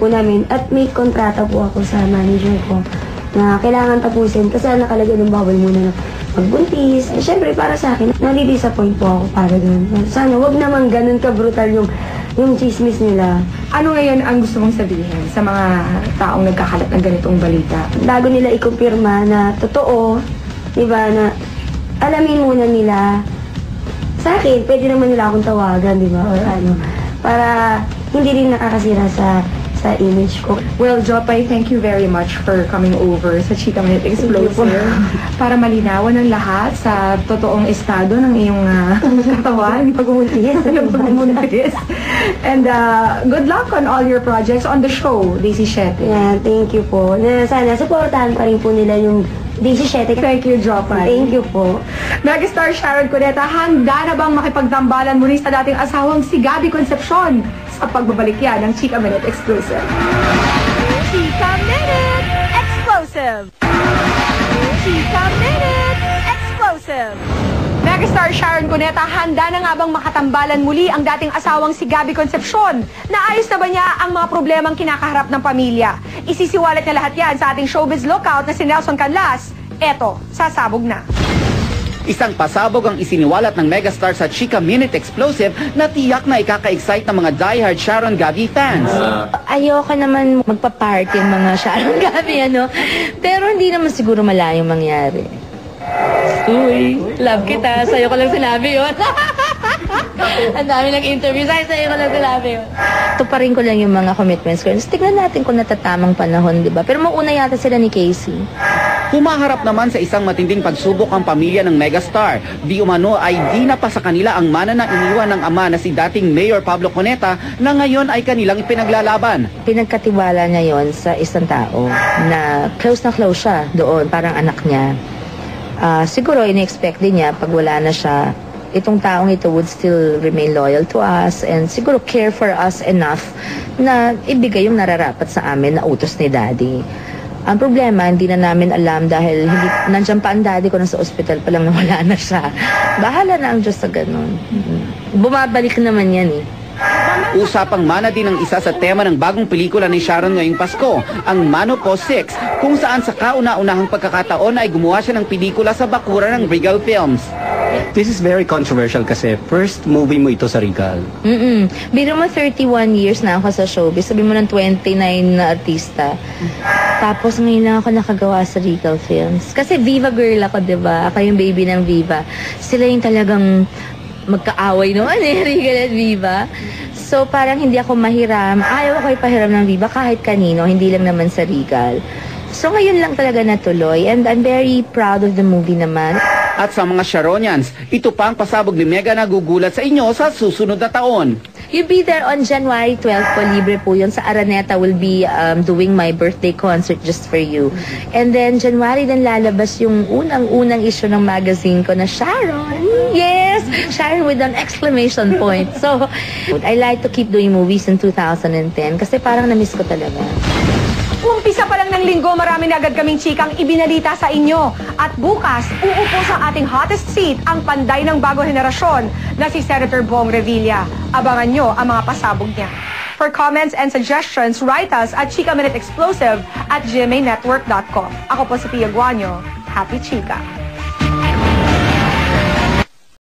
po namin at may kontrata po ako sa manager ko na kailangan tapusin kasi nakalagay ng bawal muna na magbuntis. Siyempre para sa akin, nadi-disappoint po ako para doon. Sana wag naman ganun ka-brutal yung chismis nila. Ano ngayon ang gusto mong sabihin sa mga taong nagkakalat ng ganitong balita? Bago nila ikumpirma na totoo, diba, na alamin muna nila. Sa akin, pwede naman nila akong tawagan, diba, or ano, para hindi rin nakakasira sa image ko. Well, Jopay, thank you very much for coming over sa Chika Minute Explosive para malinawan ng lahat sa totoong estado ng iyong katawan. Pag-umuntis. And good luck on all your projects on the show, Daisy Siete. Yeah, thank you po. Sana supportahan pa rin po nila yung Daisy Siete. Thank you, Jopay. Thank you po. Megastar Sharon Cuneta, handa na bang makipagtambalan muli sa dating asawang si Gabby Concepcion sa pagbabalik yan ng Chika Minute Exclusive? Chika Minute Explosive! Chika Minute Explosive! Megastar Sharon Cuneta, handa na nga bang makatambalan muli ang dating asawang si Gabby Concepcion? Naayos na ba niya ang mga problemang kinakaharap ng pamilya? Isisiwalat niya lahat yan sa ating showbiz lookout na si Nelson Canlas. Eto, sasabog na. Isang pasabog ang isiniwalat ng megastar sa Chika Minute Explosive na tiyak na ikaka-excite ng mga diehard Sharon Gabby fans. Ayoko naman magpa-party ang mga Sharon Gabby, ano? Pero hindi naman siguro malayong mangyari. Uy, love kita. Sa'yo ko lang sinabi yun. Ang dami nag-interview. Sa'yo ko lang sinabi yun. Tuparin ko lang yung mga commitments ko. Tignan natin kung natatamang panahon, di ba? Pero mauna yata sila ni Casey. Humaharap naman sa isang matinding pagsubok ang pamilya ng megastar. Di umano ay di na pa sa kanila ang mana na iniwan ng ama na si dating Mayor Pablo Cuneta na ngayon ay kanilang ipinaglalaban. Pinagkatiwala niya yon sa isang tao na close siya doon, parang anak niya. Siguro in-expect din niya pag wala na siya, itong taong ito would still remain loyal to us and siguro care for us enough na ibigay yung nararapat sa amin na utos ni Daddy. Ang problema, hindi na namin alam dahil nandiyan pa ang daddy ko, nasa ospital pa lang na wala na siya. Bahala na ang Diyos sa ganun. Bumabalik naman yan eh. Usapang mana din ang isa sa tema ng bagong pelikula ni Sharon ngayong Pasko, ang Mano Po 6, kung saan sa kauna-unahang pagkakataon ay gumawa siya ng pelikula sa bakuran ng Regal Films. This is very controversial kasi first movie mo ito sa Regal. Biro mo 31 years na ako sa showbiz, sabi mo ng 29 na artista. Tapos ngayon lang ako nakagawa sa Regal Films. Kasi Viva girl ako, diba? Ako yung baby ng Viva. Sila yung talagang magkaaway naman eh, Regal at Viva. So parang hindi ako mahiram. Ayaw ako ipahiram ng Viva kahit kanino, hindi lang naman sa Regal. So ngayon lang talaga natuloy and I'm very proud of the movie naman. At sa mga Sharonians, ito pa ang pasabog ni Mega na gugulat sa inyo sa susunod na taon. You'll be there on January 12 po, libre po yun. Sa Araneta, we'll be doing my birthday concert just for you. And then January din lalabas yung unang issue ng magazine ko na Sharon. Yes! Sharon with an exclamation point. So, I like to keep doing movies in 2010 kasi parang na-miss ko talaga. Umpisa pa lang ng linggo, marami na agad kaming chikang ibinalita sa inyo. At bukas, uupo sa ating hottest seat ang panday ng bagong henerasyon na si Senator Bong Revilla. Abangan nyo ang mga pasabog niya. For comments and suggestions, write us at chikaminutexplosive@gmanetwork.com. Ako po si Pia Guanyo. Happy Chika!